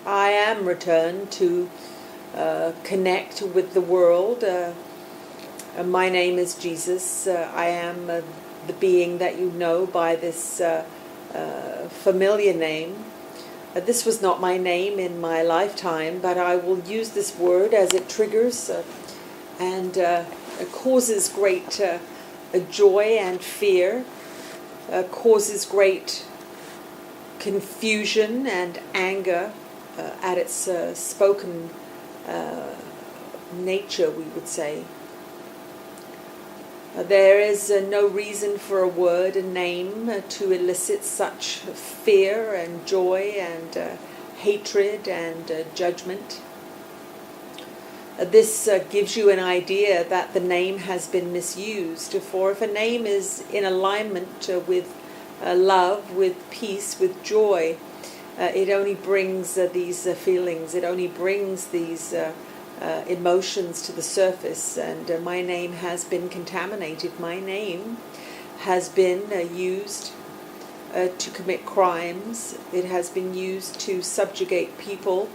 I am returned to connect with the world. My name is Jesus. I am the being that you know by this familiar name. This was not my name in my lifetime, but I will use this word as it triggers and causes great joy and fear, causes great confusion and anger at its spoken nature, we would say. There is no reason for a word, a name, to elicit such fear and joy and hatred and judgment. This gives you an idea that the name has been misused. For if a name is in alignment with love, with peace, with joy, it only brings these feelings, it only brings these emotions to the surface, and my name has been contaminated. My name has been used to commit crimes. It has been used to subjugate people.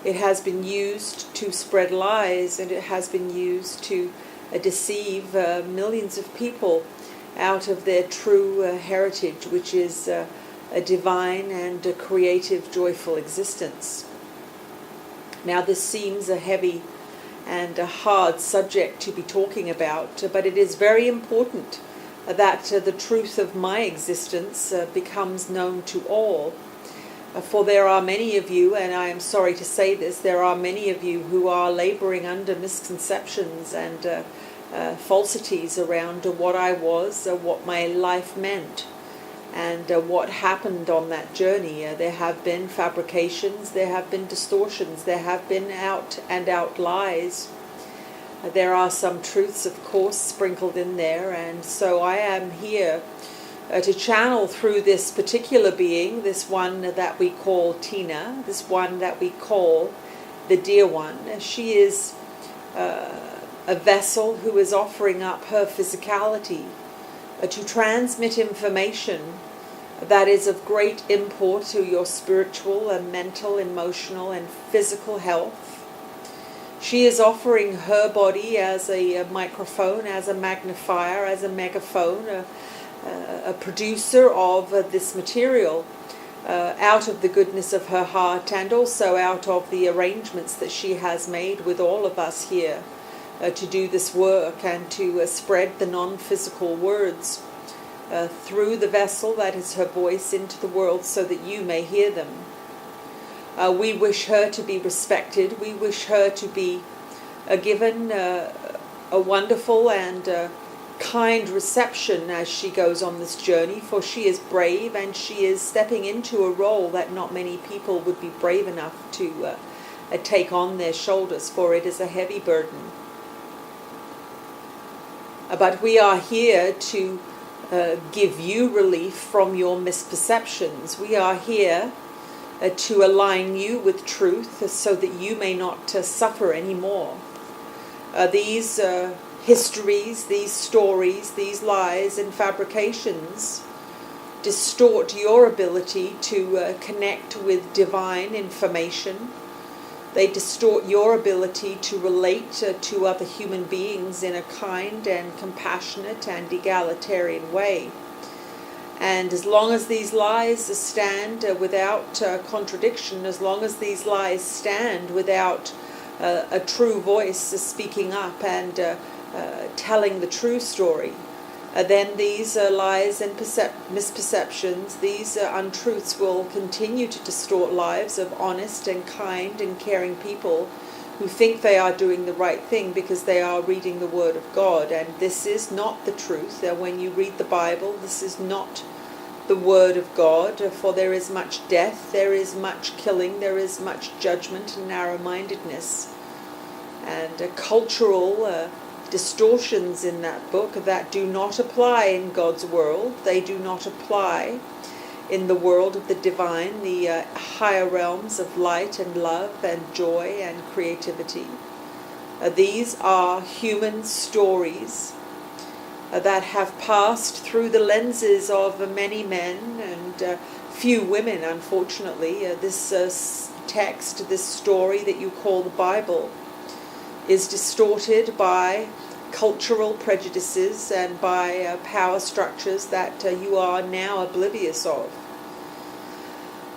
It has been used to spread lies, and it has been used to deceive millions of people out of their true heritage, which is a divine and a creative, joyful existence. Now, this seems a heavy and a hard subject to be talking about, but it is very important that the truth of my existence becomes known to all. For there are many of you, and I am sorry to say this, there are many of you who are laboring under misconceptions and falsities around what I was, what my life meant, and what happened on that journey. There have been fabrications, there have been distortions, there have been out and out lies. There are some truths, of course, sprinkled in there, and so I am here to channel through this particular being, this one that we call Tina, this one that we call the Dear One. She is a vessel who is offering up her physicality to transmit information that is of great import to your spiritual and mental, emotional and physical health. She is offering her body as a microphone, as a magnifier, as a megaphone, a producer of this material out of the goodness of her heart, and also out of the arrangements that she has made with all of us here to do this work and to spread the non-physical words through the vessel that is her voice into the world so that you may hear them. We wish her to be respected. We wish her to be given a wonderful and kind reception as she goes on this journey, for she is brave and she is stepping into a role that not many people would be brave enough to take on their shoulders, for it is a heavy burden. But we are here to give you relief from your misperceptions. We are here to align you with truth so that you may not suffer anymore. These histories, these stories, these lies and fabrications distort your ability to connect with divine information. They distort your ability to relate to other human beings in a kind and compassionate and egalitarian way. And as long as these lies stand without contradiction, as long as these lies stand without a true voice speaking up and telling the true story, then these lies and misperceptions, these untruths will continue to distort lives of honest and kind and caring people who think they are doing the right thing because they are reading the Word of God. And this is not the truth. When you read the Bible, this is not the Word of God, for there is much death, there is much killing, there is much judgment and narrow-mindedness and cultural distortions in that book that do not apply in God's world. They do not apply in the world of the divine, the higher realms of light and love and joy and creativity. These are human stories that have passed through the lenses of many men and few women, unfortunately. This text, this story that you call the Bible, is distorted by cultural prejudices and by power structures that you are now oblivious of.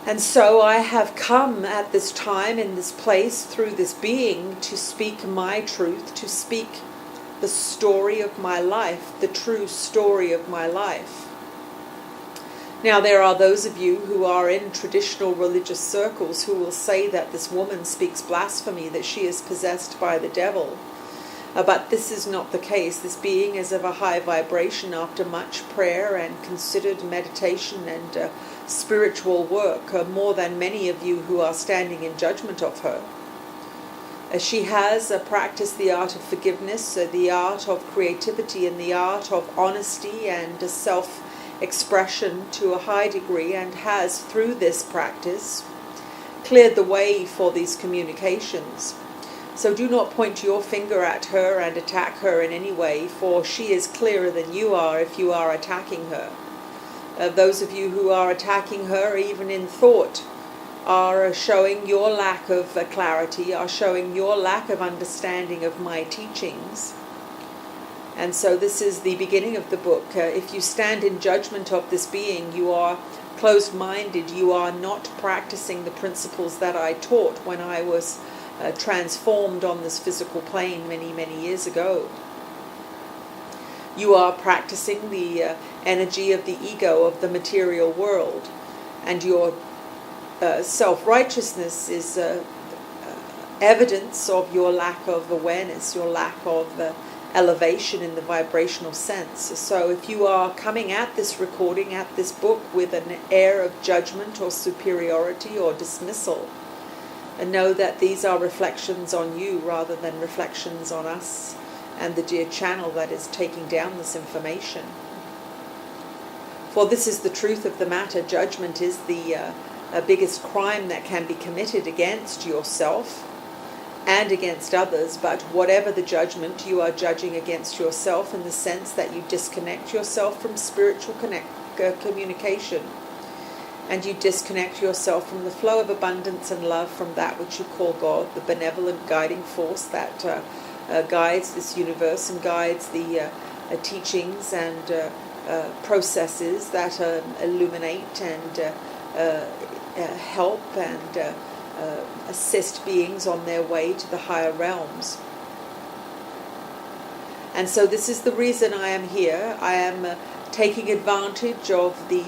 And so I have come at this time, in this place, through this being, to speak my truth, to speak the story of my life, the true story of my life. Now, there are those of you who are in traditional religious circles who will say that this woman speaks blasphemy, that she is possessed by the devil. But this is not the case. This being is of a high vibration after much prayer and considered meditation and spiritual work, more than many of you who are standing in judgment of her. She has practiced the art of forgiveness, the art of creativity, and the art of honesty and self-expression to a high degree, and has, through this practice, cleared the way for these communications. So do not point your finger at her and attack her in any way, for she is clearer than you are if you are attacking her. Those of you who are attacking her, even in thought, are showing your lack of clarity, are showing your lack of understanding of my teachings. And so this is the beginning of the book. If you stand in judgment of this being, you are closed-minded. You are not practicing the principles that I taught when I was transformed on this physical plane many, many years ago. You are practicing the energy of the ego, of the material world, and your self-righteousness is evidence of your lack of awareness, your lack of elevation in the vibrational sense. So if you are coming at this recording, at this book, with an air of judgment or superiority or dismissal, and know that these are reflections on you rather than reflections on us and the dear channel that is taking down this information. For this is the truth of the matter. Judgment is the biggest crime that can be committed against yourself and against others. But whatever the judgment, you are judging against yourself in the sense that you disconnect yourself from spiritual communication, and you disconnect yourself from the flow of abundance and love from that which you call God, the benevolent guiding force that guides this universe and guides the teachings and processes that illuminate and help and assist beings on their way to the higher realms. And so this is the reason I am here. I am taking advantage of the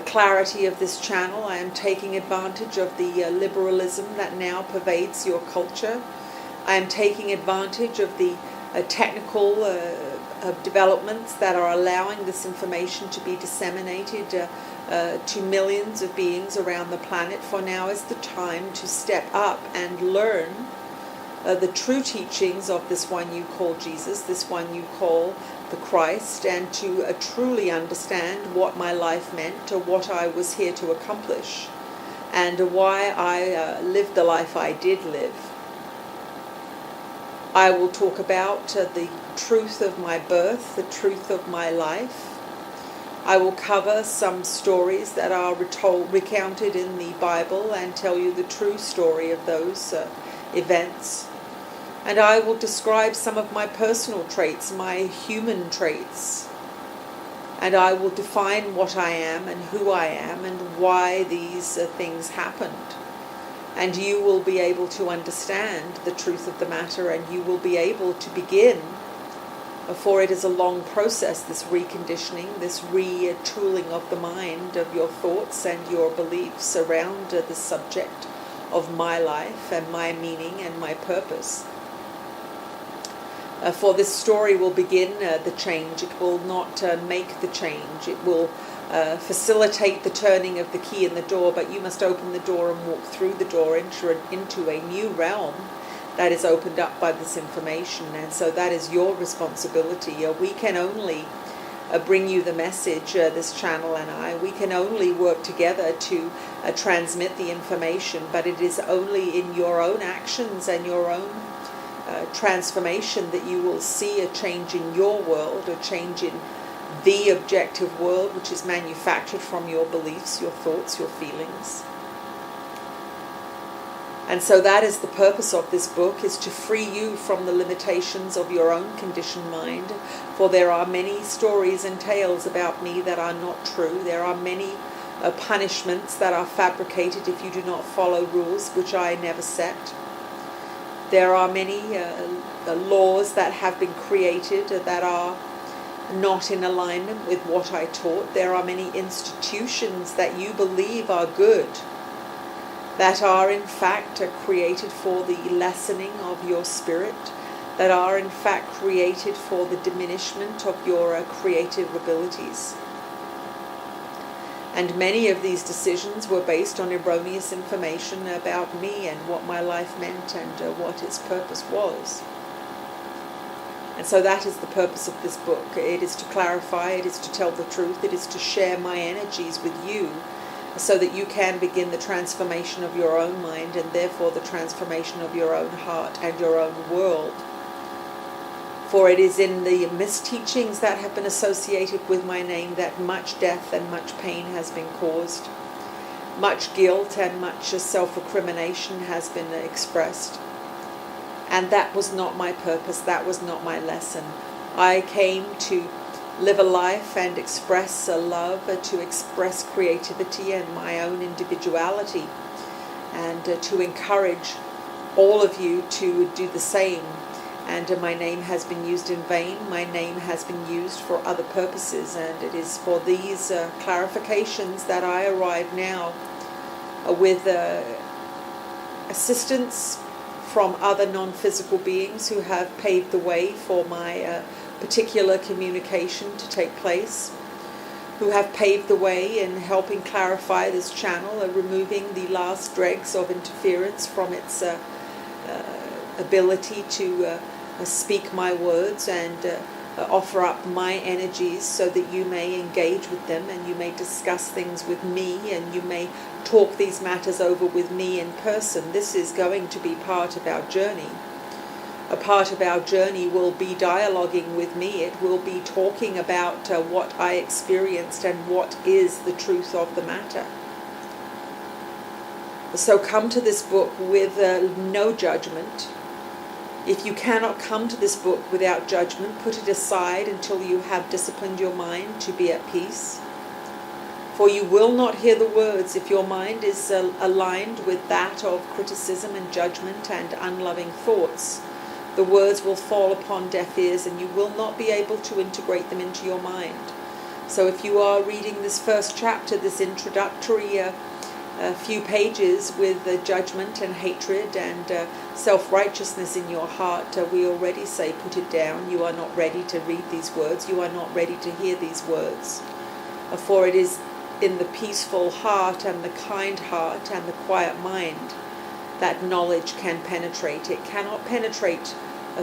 clarity of this channel. I am taking advantage of the liberalism that now pervades your culture. I am taking advantage of the technical developments that are allowing this information to be disseminated to millions of beings around the planet. For now is the time to step up and learn the true teachings of this one you call Jesus, this one you call the Christ, and to truly understand what my life meant, or what I was here to accomplish, and why I lived the life I did live. I will talk about the truth of my birth, the truth of my life. I will cover some stories that are recounted in the Bible and tell you the true story of those events. And I will describe some of my personal traits, my human traits. And I will define what I am and who I am and why these things happened. And you will be able to understand the truth of the matter, and you will be able to begin, for it is a long process, this reconditioning, this retooling of the mind, of your thoughts and your beliefs around the subject of my life and my meaning and my purpose. For this story will begin the change. It will not make the change. It will facilitate the turning of the key in the door, but you must open the door and walk through the door into a new realm that is opened up by this information. And so that is your responsibility. We can only bring you the message, this channel and I. We can only work together to transmit the information, but it is only in your own actions and your own transformation that you will see a change in your world, a change in the objective world, which is manufactured from your beliefs, your thoughts, your feelings. And so that is the purpose of this book, is to free you from the limitations of your own conditioned mind. For there are many stories and tales about me that are not true. There are many punishments that are fabricated if you do not follow rules which I never set. There are many laws that have been created that are not in alignment with what I taught. There are many institutions that you believe are good that are in fact created for the lessening of your spirit, that are in fact created for the diminishment of your creative abilities. And many of these decisions were based on erroneous information about me and what my life meant and what its purpose was. And so that is the purpose of this book. It is to clarify, it is to tell the truth, it is to share my energies with you, so that you can begin the transformation of your own mind and therefore the transformation of your own heart and your own world. For it is in the misteachings that have been associated with my name that much death and much pain has been caused. Much guilt and much self-recrimination has been expressed. And that was not my purpose, that was not my lesson. I came to live a life and express a love, to express creativity and my own individuality, and to encourage all of you to do the same. And my name has been used in vain, my name has been used for other purposes, and it is for these clarifications that I arrive now with assistance from other non-physical beings who have paved the way for my particular communication to take place, who have paved the way in helping clarify this channel, removing the last dregs of interference from its ability to speak my words and offer up my energies so that you may engage with them and you may discuss things with me and you may talk these matters over with me in person. This is going to be part of our journey. A part of our journey will be dialoguing with me. It will be talking about what I experienced and what is the truth of the matter. So come to this book with no judgment. If you cannot come to this book without judgment, put it aside until you have disciplined your mind to be at peace. For you will not hear the words if your mind is aligned with that of criticism and judgment and unloving thoughts. The words will fall upon deaf ears and you will not be able to integrate them into your mind. So if you are reading this first chapter, this introductory few pages with judgment and hatred and self-righteousness in your heart, we already say put it down. You are not ready to read these words. You are not ready to hear these words. For it is in the peaceful heart and the kind heart and the quiet mind that knowledge can penetrate. It cannot penetrate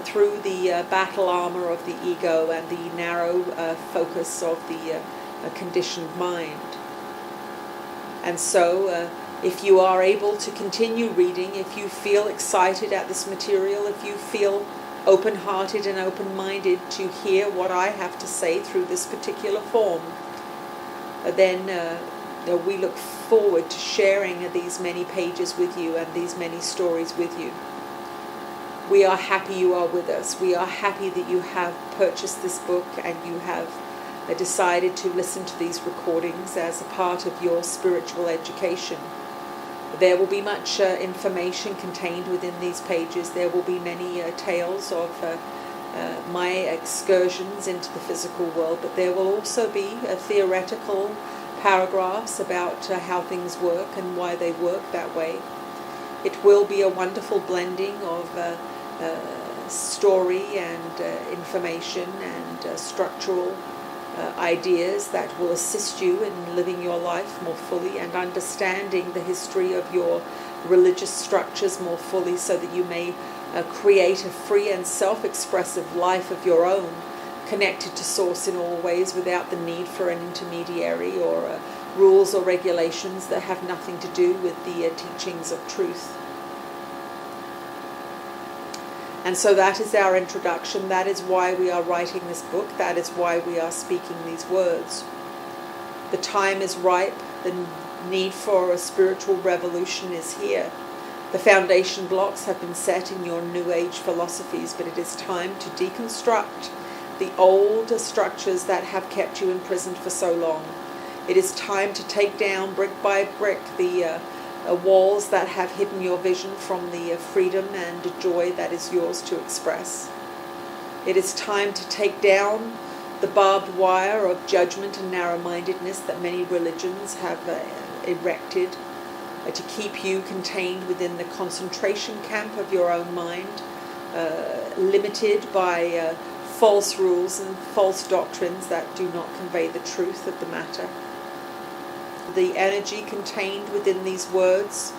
through the battle armor of the ego and the narrow focus of the conditioned mind. And so if you are able to continue reading, if you feel excited at this material, if you feel open-hearted and open-minded to hear what I have to say through this particular form, then we look forward to sharing these many pages with you and these many stories with you. We are happy you are with us. We are happy that you have purchased this book and you have decided to listen to these recordings as a part of your spiritual education. There will be much information contained within these pages. There will be many tales of my excursions into the physical world, but there will also be theoretical paragraphs about how things work and why they work that way. It will be a wonderful blending of story and information and structural ideas that will assist you in living your life more fully and understanding the history of your religious structures more fully, so that you may create a free and self-expressive life of your own, connected to Source in all ways without the need for an intermediary or rules or regulations that have nothing to do with the teachings of truth. And so that is our introduction. That is why we are writing this book. That is why we are speaking these words. The time is ripe. The need for a spiritual revolution is here. The foundation blocks have been set in your New Age philosophies, but it is time to deconstruct the old structures that have kept you imprisoned for so long. It is time to take down brick by brick the walls that have hidden your vision from the freedom and joy that is yours to express. It is time to take down the barbed wire of judgment and narrow-mindedness that many religions have erected to keep you contained within the concentration camp of your own mind, limited by false rules and false doctrines that do not convey the truth of the matter. The energy contained within these words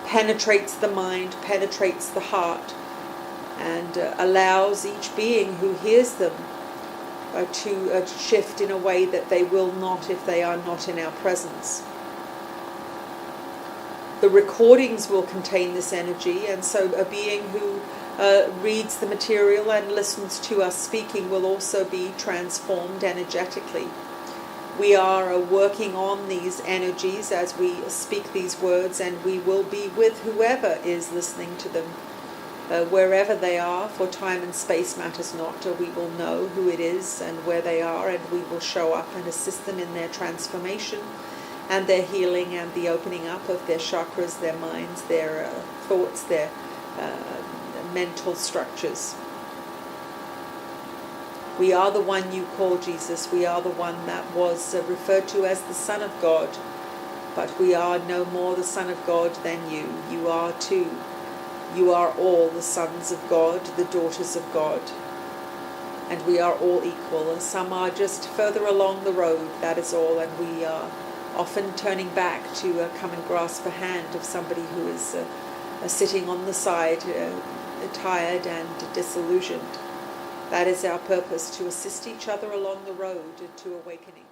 penetrates the mind, penetrates the heart, and allows each being who hears them to shift in a way that they will not if they are not in our presence. The recordings will contain this energy, and so a being who reads the material and listens to us speaking will also be transformed energetically. We are working on these energies as we speak these words, and we will be with whoever is listening to them, wherever they are, for time and space matters not. We will know who it is and where they are, and we will show up and assist them in their transformation and their healing and the opening up of their chakras, their minds, their thoughts, their mental structures. We are the one you call Jesus. We are the one that was referred to as the Son of God. But we are no more the Son of God than you. You are too. You are all the sons of God, the daughters of God. And we are all equal. And some are just further along the road, that is all. And we are often turning back to come and grasp a hand of somebody who is sitting on the side, tired and disillusioned. That is our purpose, to assist each other along the road to awakening.